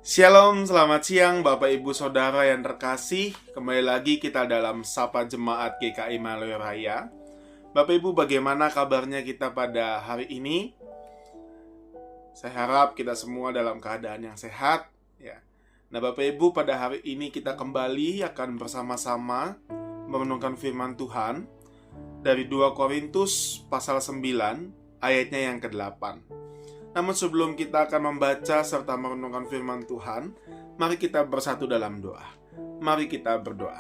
Shalom, selamat siang Bapak Ibu Saudara yang terkasih. Kembali lagi kita dalam Sapa Jemaat GKI Maleo Raya. Bapak Ibu, bagaimana kabarnya kita pada hari ini? Saya harap kita semua dalam keadaan yang sehat ya. Nah Bapak Ibu, pada hari ini kita kembali akan bersama-sama merenungkan firman Tuhan dari 2 Korintus pasal 9 ayatnya yang ke-8. Namun sebelum kita akan membaca serta merenungkan firman Tuhan, mari kita bersatu dalam doa. Mari kita berdoa.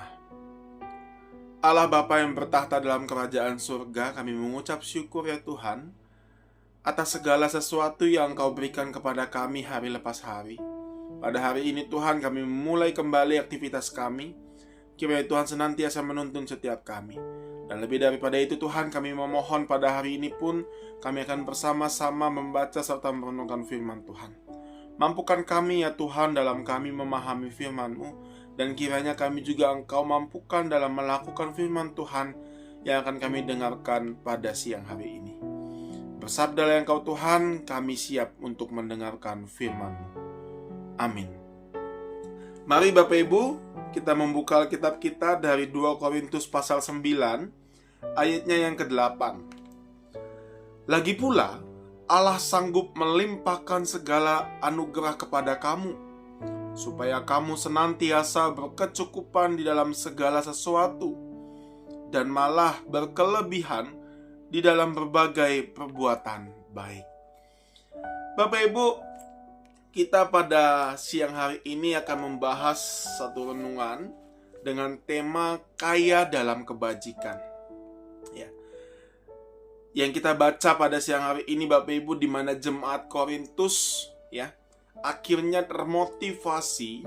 Allah Bapa yang bertahta dalam kerajaan surga, kami mengucap syukur ya Tuhan atas segala sesuatu yang Engkau berikan kepada kami hari lepas hari. Pada hari ini Tuhan, kami memulai kembali aktivitas kami. Kiranya Tuhan senantiasa menuntun setiap kami. Dan lebih daripada itu Tuhan, kami memohon pada hari ini pun kami akan bersama-sama membaca serta merenungkan firman Tuhan. Mampukan kami ya Tuhan dalam kami memahami firman-Mu, dan kiranya kami juga Engkau mampukan dalam melakukan firman Tuhan yang akan kami dengarkan pada siang hari ini. Bersabdalah Engkau Tuhan, kami siap untuk mendengarkan firman-Mu. Amin. Mari Bapak Ibu, kita membuka Alkitab kita dari 2 Korintus pasal 9 ayatnya yang ke-8. Lagi pula, Allah sanggup melimpahkan segala anugerah kepada kamu, supaya kamu senantiasa berkecukupan di dalam segala sesuatu, dan malah berkelebihan di dalam berbagai perbuatan baik. Bapak Ibu, kita pada siang hari ini akan membahas satu renungan dengan tema kaya dalam kebajikan. Ya. Yang kita baca pada siang hari ini Bapak Ibu, di mana jemaat Korintus ya akhirnya termotivasi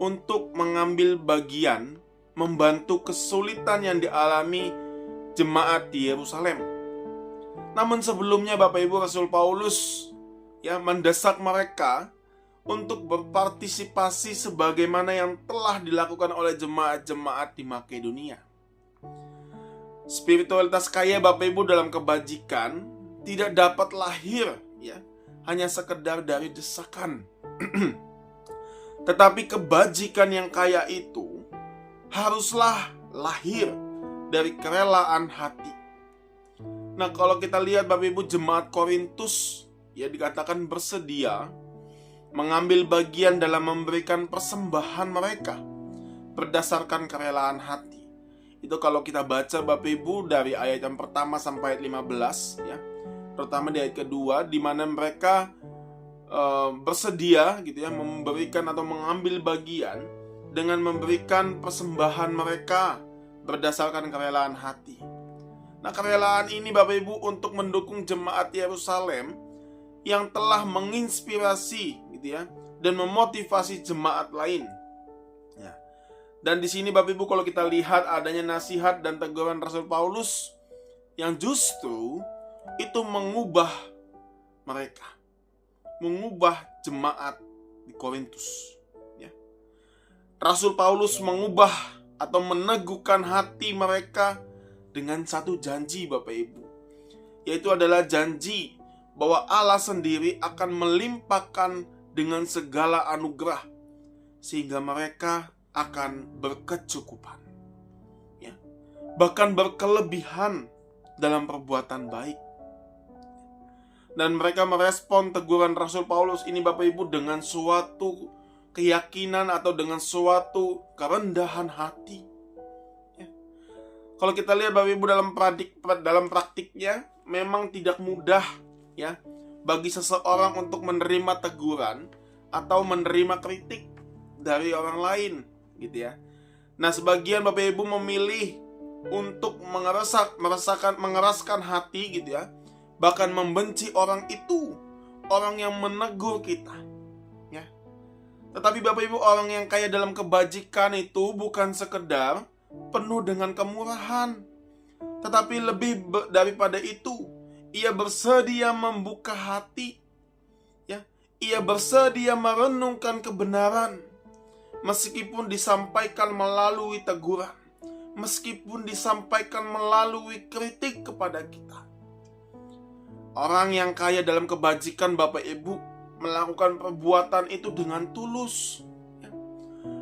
untuk mengambil bagian membantu kesulitan yang dialami jemaat di Yerusalem. Namun sebelumnya Bapak Ibu, Rasul Paulus ya mendesak mereka untuk berpartisipasi sebagaimana yang telah dilakukan oleh jemaat-jemaat di Makedonia. Spiritualitas kaya Bapak Ibu dalam kebajikan tidak dapat lahir ya hanya sekedar dari desakan. Tetapi kebajikan yang kaya itu haruslah lahir dari kerelaan hati. Nah, kalau kita lihat Bapak Ibu, jemaat Korintus ya dikatakan bersedia mengambil bagian dalam memberikan persembahan mereka berdasarkan kerelaan hati. Itu kalau kita baca Bapak Ibu dari ayat yang pertama sampai ayat 15 ya. Terutama di ayat kedua, di mana mereka bersedia gitu ya memberikan atau mengambil bagian dengan memberikan persembahan mereka berdasarkan kerelaan hati. Nah, kerelaan ini Bapak Ibu untuk mendukung jemaat Yerusalem yang telah menginspirasi gitu ya dan memotivasi jemaat lain. Ya. Dan di sini Bapak Ibu, kalau kita lihat adanya nasihat dan teguran Rasul Paulus yang justru itu mengubah mereka, mengubah jemaat di Korintus ya. Rasul Paulus mengubah atau meneguhkan hati mereka dengan satu janji Bapak Ibu, yaitu adalah janji bahwa Allah sendiri akan melimpahkan dengan segala anugerah sehingga mereka akan berkecukupan ya, bahkan berkelebihan dalam perbuatan baik. Dan mereka merespon teguran Rasul Paulus ini Bapak Ibu dengan suatu keyakinan atau dengan suatu kerendahan hati ya. Kalau kita lihat Bapak Ibu dalam praktiknya memang tidak mudah ya bagi seseorang untuk menerima teguran atau menerima kritik dari orang lain gitu ya. Nah, sebagian Bapak Ibu memilih untuk mengeraskan hati gitu ya, bahkan membenci orang itu, orang yang menegur kita ya. Tetapi Bapak Ibu, orang yang kaya dalam kebajikan itu bukan sekedar penuh dengan kemurahan, tetapi lebih daripada itu, ia bersedia membuka hati ya. Ia bersedia merenungkan kebenaran meskipun disampaikan melalui teguran, meskipun disampaikan melalui kritik kepada kita. Orang yang kaya dalam kebajikan Bapak Ibu melakukan perbuatan itu dengan tulus, ya.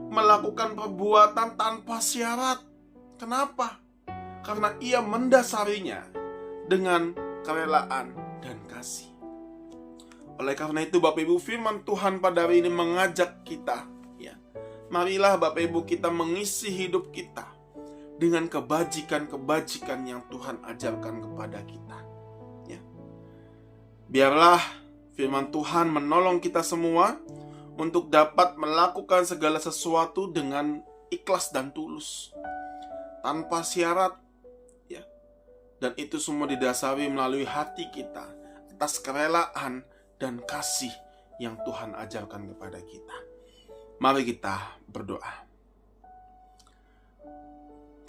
Melakukan perbuatan tanpa syarat. Kenapa? Karena ia mendasarinya dengan kerelaan dan kasih. Oleh karena itu Bapak Ibu, firman Tuhan pada hari ini mengajak kita, ya. Marilah Bapak Ibu kita mengisi hidup kita dengan kebajikan-kebajikan yang Tuhan ajarkan kepada kita, ya. Biarlah firman Tuhan menolong kita semua untuk dapat melakukan segala sesuatu dengan ikhlas dan tulus, tanpa syarat, ya. Dan itu semua didasari melalui hati kita atas kerelaan dan kasih yang Tuhan ajarkan kepada kita. Mari kita berdoa.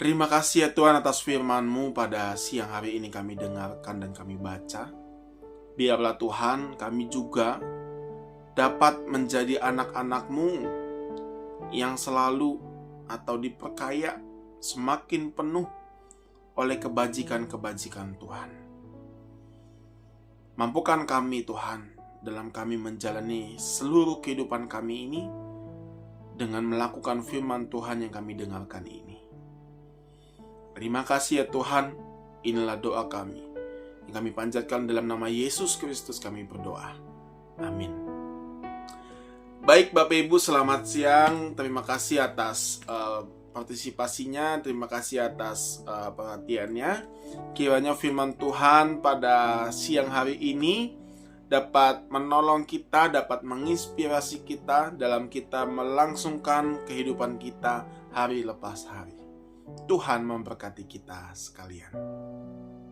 Terima kasih ya Tuhan atas firman-Mu pada siang hari ini kami dengarkan dan kami baca. Biarlah Tuhan kami juga dapat menjadi anak-anak-Mu yang selalu atau diperkaya semakin penuh oleh kebajikan-kebajikan Tuhan. Mampukan kami Tuhan dalam kami menjalani seluruh kehidupan kami ini dengan melakukan firman Tuhan yang kami dengarkan ini. Terima kasih ya Tuhan, inilah doa kami yang kami panjatkan dalam nama Yesus Kristus kami berdoa. Amin. Baik Bapak Ibu, selamat siang. Terima kasih atas partisipasinya, terima kasih atas perhatiannya. Kiranya firman Tuhan pada siang hari ini dapat menolong kita, dapat menginspirasi kita dalam kita melangsungkan kehidupan kita hari lepas hari. Tuhan memberkati kita sekalian.